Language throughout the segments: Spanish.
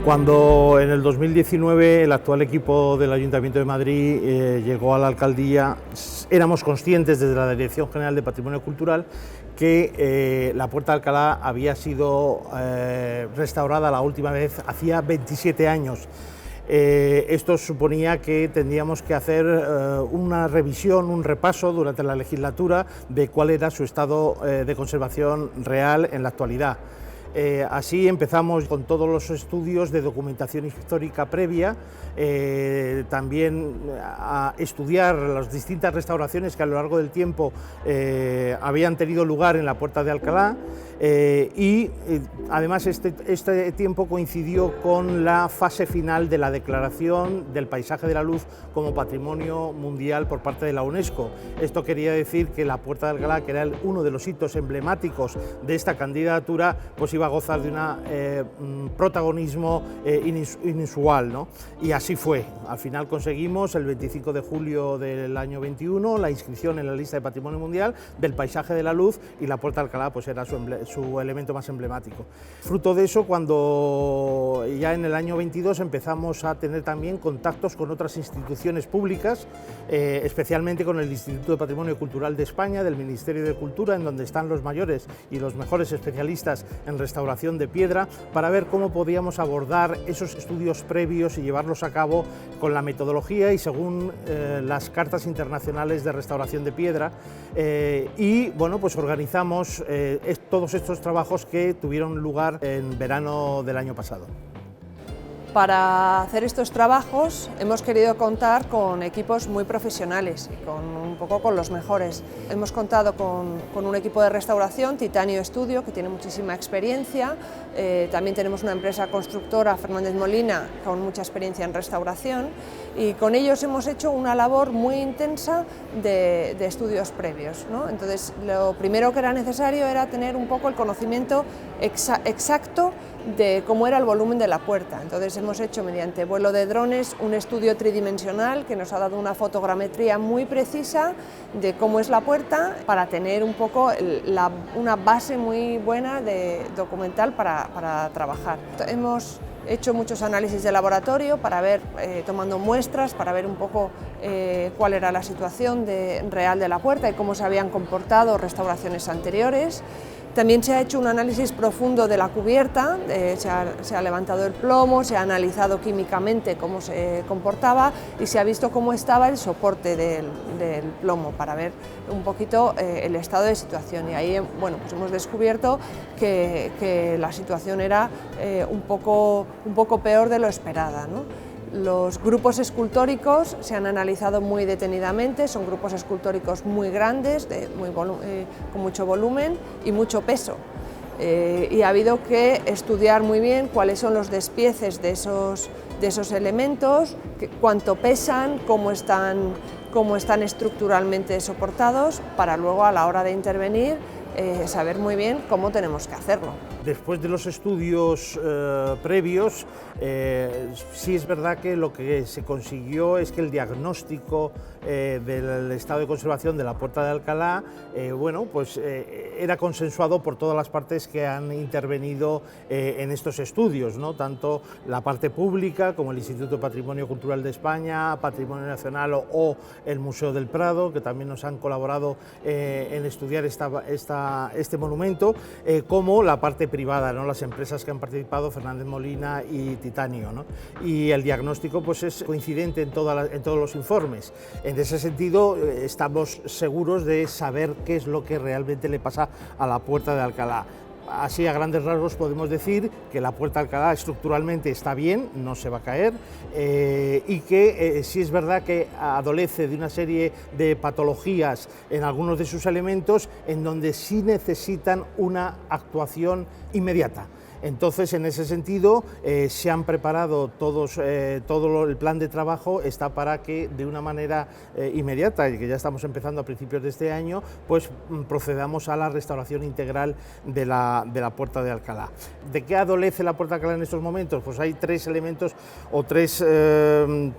Cuando en el 2019 el actual equipo del Ayuntamiento de Madrid llegó a la alcaldía, éramos conscientes desde la Dirección General de Patrimonio Cultural que la Puerta de Alcalá había sido restaurada la última vez hacía 27 años. Esto suponía que tendríamos que hacer una revisión, un repaso durante la legislatura de cuál era su estado de conservación real en la actualidad. Así empezamos con todos los estudios de documentación histórica previa, también a estudiar las distintas restauraciones que a lo largo del tiempo habían tenido lugar en la Puerta de Alcalá, y además este tiempo coincidió con la fase final de la declaración del Paisaje de la Luz como Patrimonio Mundial por parte de la UNESCO. Esto quería decir que la Puerta de Alcalá, que era uno de los hitos emblemáticos de esta candidatura, pues iba a gozar de un protagonismo inusual, ¿no? Y así fue. Al final conseguimos el 25 de julio del año 21 la inscripción en la lista de Patrimonio Mundial del Paisaje de la Luz, y la Puerta de Alcalá pues era su elemento más emblemático. Fruto de eso, cuando ya en el año 22 empezamos a tener también contactos con otras instituciones públicas, especialmente con el Instituto de Patrimonio Cultural de España, del Ministerio de Cultura, en donde están los mayores y los mejores especialistas en restauración de piedra, para ver cómo podíamos abordar esos estudios previos y llevarlos a cabo con la metodología y según las cartas internacionales de restauración de piedra, y bueno, pues organizamos todos estos trabajos que tuvieron lugar en verano del año pasado. Para hacer estos trabajos hemos querido contar con equipos muy profesionales y un poco con los mejores. Hemos contado con un equipo de restauración, Titanio Estudio, que tiene muchísima experiencia. También tenemos una empresa constructora, Fernández Molina, con mucha experiencia en restauración, y con ellos hemos hecho una labor muy intensa de estudios previos, ¿no? Entonces, lo primero que era necesario era tener un poco el conocimiento exacto de cómo era el volumen de la puerta. Entonces hemos hecho, mediante vuelo de drones, un estudio tridimensional que nos ha dado una fotogrametría muy precisa de cómo es la puerta, para tener un poco una base muy buena documental para trabajar. Hemos hecho muchos análisis de laboratorio para ver, tomando muestras, para ver un poco cuál era la situación real de la puerta y cómo se habían comportado restauraciones anteriores. También se ha hecho un análisis profundo de la cubierta, se ha levantado el plomo, se ha analizado químicamente cómo se comportaba y se ha visto cómo estaba el soporte del plomo, para ver un poquito el estado de situación. Y ahí, bueno, pues hemos descubierto que la situación era un poco peor de lo esperada, ¿no? Los grupos escultóricos se han analizado muy detenidamente, son grupos escultóricos muy grandes, con mucho volumen y mucho peso. Y ha habido que estudiar muy bien cuáles son los despieces de esos elementos, cuánto pesan, cómo están estructuralmente soportados, para luego, a la hora de intervenir, saber muy bien cómo tenemos que hacerlo. Después de los estudios previos, sí es verdad que lo que se consiguió es que el diagnóstico del estado de conservación de la Puerta de Alcalá, bueno, pues era consensuado por todas las partes que han intervenido en estos estudios, ¿no? Tanto la parte pública como el Instituto de Patrimonio Cultural de España, Patrimonio Nacional o el Museo del Prado, que también nos han colaborado en estudiar este monumento, como la parte privada, ¿no? Las empresas que han participado, Fernández Molina y Titanio, ¿no? Y el diagnóstico pues es coincidente en todos los informes. En ese sentido, estamos seguros de saber qué es lo que realmente le pasa a la Puerta de Alcalá. Así, a grandes rasgos, podemos decir que la Puerta de Alcalá estructuralmente está bien, no se va a caer, y que sí es verdad que adolece de una serie de patologías en algunos de sus elementos, en donde sí necesitan una actuación inmediata. Entonces, en ese sentido, se han preparado todo el plan de trabajo está para que de una manera inmediata, y que ya estamos empezando a principios de este año, pues procedamos a la restauración integral de la Puerta de Alcalá. ¿De qué adolece la Puerta de Alcalá en estos momentos? Pues hay tres elementos o tres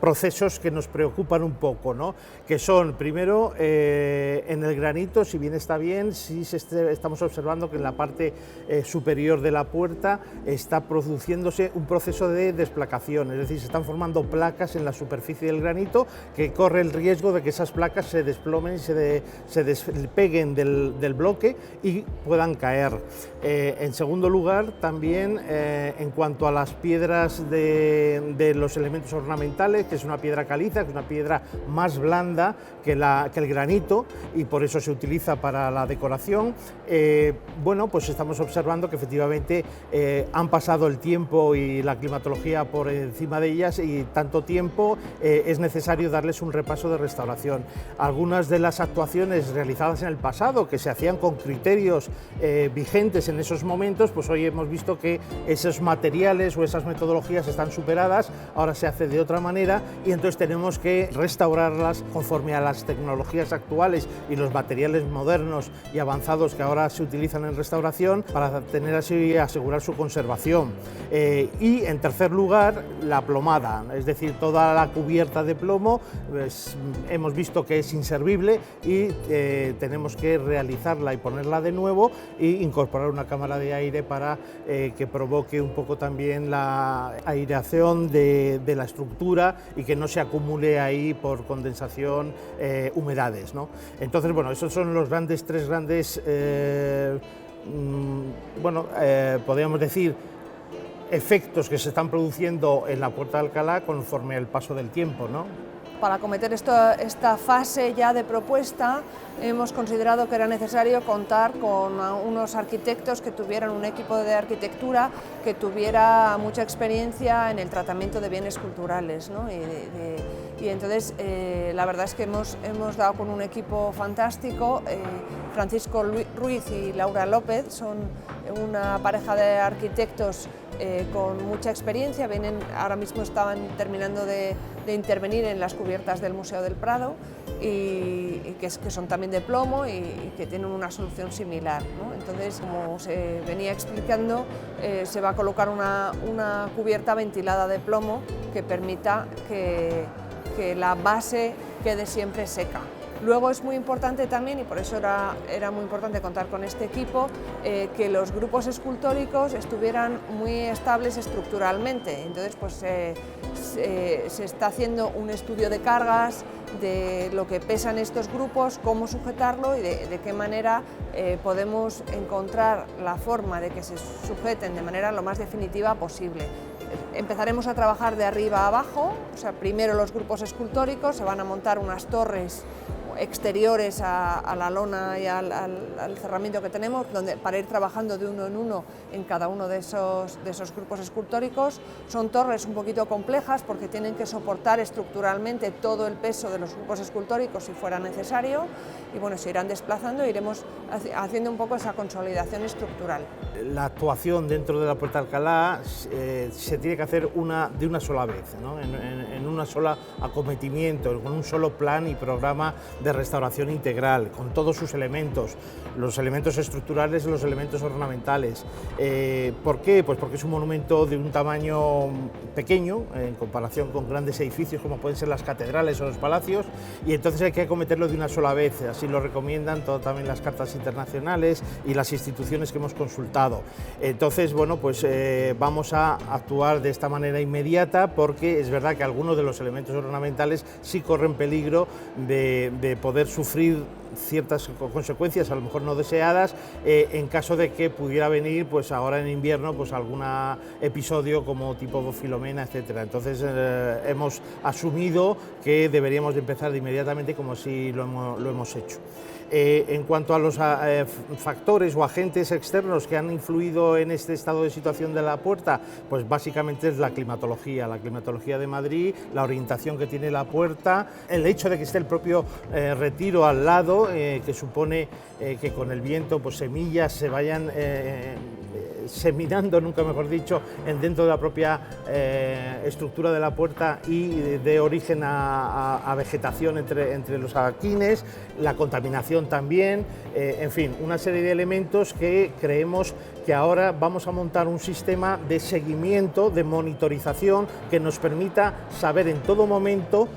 procesos que nos preocupan un poco, ¿no? Que son, primero, en el granito, si bien está bien, sí estamos observando que en la parte superior de la puerta puerta está produciéndose un proceso de desplacación, es decir, se están formando placas en la superficie del granito que corre el riesgo de que esas placas se desplomen y se despeguen del bloque y puedan caer. En segundo lugar, también en cuanto a las piedras de los elementos ornamentales, que es una piedra caliza, que es una piedra más blanda que el granito y por eso se utiliza para la decoración, bueno, pues estamos observando que efectivamente han pasado el tiempo y la climatología por encima de ellas y tanto tiempo es necesario darles un repaso de restauración. Algunas de las actuaciones realizadas en el pasado, que se hacían con criterios vigentes en esos momentos, pues hoy hemos visto que esos materiales o esas metodologías están superadas, ahora se hace de otra manera y entonces tenemos que restaurarlas conforme a las tecnologías actuales y los materiales modernos y avanzados que ahora se utilizan en restauración para tener así asegurar su conservación. Y en tercer lugar, la plomada, es decir, toda la cubierta de plomo, pues, hemos visto que es inservible y tenemos que realizarla y ponerla de nuevo e incorporar una cámara de aire para que provoque un poco también la aireación de la estructura y que no se acumule ahí por condensación humedades, ¿no? Entonces, bueno, esos son los tres grandes, podríamos decir, efectos que se están produciendo en la Puerta de Alcalá conforme al paso del tiempo, ¿no? Para acometer esta fase ya de propuesta, hemos considerado que era necesario contar con unos arquitectos que tuvieran un equipo de arquitectura que tuviera mucha experiencia en el tratamiento de bienes culturales, ¿no? Y entonces la verdad es que hemos dado con un equipo fantástico. Francisco Ruiz y Laura López son una pareja de arquitectos con mucha experiencia, ahora mismo estaban terminando de intervenir en las cubiertas del Museo del Prado y que son también de plomo y que tienen una solución similar, ¿no? Entonces, como se venía explicando, se va a colocar una cubierta ventilada de plomo que permita que la base quede siempre seca. Luego es muy importante también, y por eso era muy importante contar con este equipo, que los grupos escultóricos estuvieran muy estables estructuralmente. Entonces, pues se está haciendo un estudio de cargas, de lo que pesan estos grupos, cómo sujetarlo y de qué manera podemos encontrar la forma de que se sujeten de manera lo más definitiva posible. Empezaremos a trabajar de arriba a abajo, o sea, primero los grupos escultóricos, se van a montar unas torres exteriores a la lona y al cerramiento que tenemos, para ir trabajando de uno en uno en cada uno de esos grupos escultóricos. Son torres un poquito complejas porque tienen que soportar estructuralmente todo el peso de los grupos escultóricos si fuera necesario y bueno, se irán desplazando e iremos haciendo un poco esa consolidación estructural. La actuación dentro de la Puerta de Alcalá se tiene que hacer de una sola vez, ¿no? en una sola acometimiento, con un solo plan y programa de restauración integral, con todos sus elementos, los elementos estructurales y los elementos ornamentales. ¿Por qué? Pues porque es un monumento de un tamaño pequeño en comparación con grandes edificios como pueden ser las catedrales o los palacios, y entonces hay que acometerlo de una sola vez, así lo recomiendan también las cartas internacionales y las instituciones que hemos consultado. Entonces, bueno, pues vamos a actuar de esta manera inmediata porque es verdad que algunos de los elementos ornamentales sí corren peligro de poder sufrir ciertas consecuencias a lo mejor no deseadas en caso de que pudiera venir pues ahora en invierno pues algún episodio como tipo Filomena, etcétera. Entonces hemos asumido que deberíamos de empezar de inmediatamente como si lo hemos hecho. En cuanto a los factores o agentes externos que han influido en este estado de situación de la puerta, pues básicamente es la climatología de Madrid, la orientación que tiene la puerta, el hecho de que esté el propio retiro al lado, que supone que con el viento pues semillas se vayan seminando, nunca mejor dicho, dentro de la propia estructura de la puerta y de origen a vegetación entre los adoquines, la contaminación también, en fin, una serie de elementos que creemos que ahora vamos a montar un sistema de seguimiento, de monitorización que nos permita saber en todo momento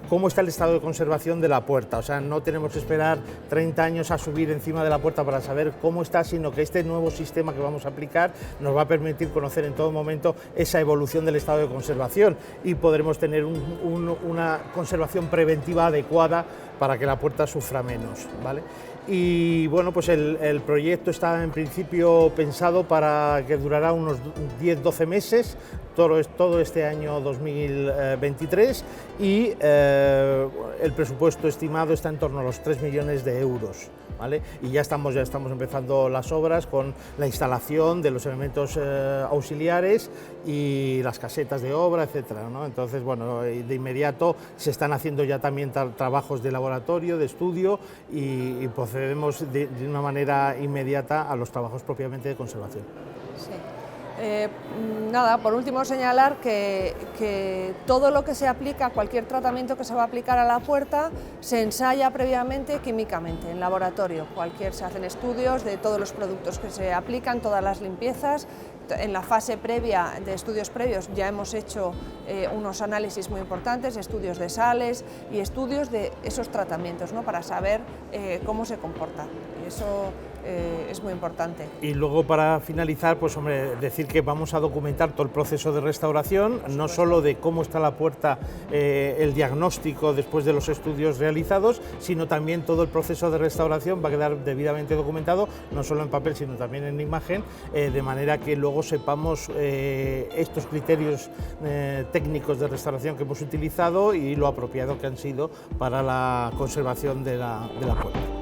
cómo está el estado de conservación de la puerta. O sea, no tenemos que esperar 30 años a subir encima de la puerta para saber cómo está, sino que este nuevo sistema que vamos a aplicar nos va a permitir conocer en todo momento esa evolución del estado de conservación y podremos tener una conservación preventiva adecuada para que la puerta sufra menos, ¿vale? Y bueno, pues el proyecto está en principio pensado para que durará unos 10-12 meses, todo este año 2023, y el presupuesto estimado está en torno a los 3 millones de euros. ¿Vale? Y ya estamos empezando las obras con la instalación de los elementos auxiliares y las casetas de obra, etcétera, ¿no? Entonces, bueno, de inmediato se están haciendo ya también trabajos de laboratorio, de estudio y procedemos de una manera inmediata a los trabajos propiamente de conservación. Sí. Nada, por último señalar que todo lo que se aplica, cualquier tratamiento que se va a aplicar a la puerta, se ensaya previamente químicamente en laboratorio. Se hacen estudios de todos los productos que se aplican, todas las limpiezas. En la fase previa de estudios previos ya hemos hecho unos análisis muy importantes, estudios de sales y estudios de esos tratamientos, ¿no? Para saber cómo se comporta. Y eso es muy importante. Y luego, para finalizar, pues hombre, decir que vamos a documentar todo el proceso de restauración, no solo de cómo está la puerta, el diagnóstico después de los estudios realizados, sino también todo el proceso de restauración va a quedar debidamente documentado, no solo en papel, sino también en imagen, de manera que luego sepamos estos criterios técnicos de restauración que hemos utilizado y lo apropiado que han sido para la conservación de la puerta.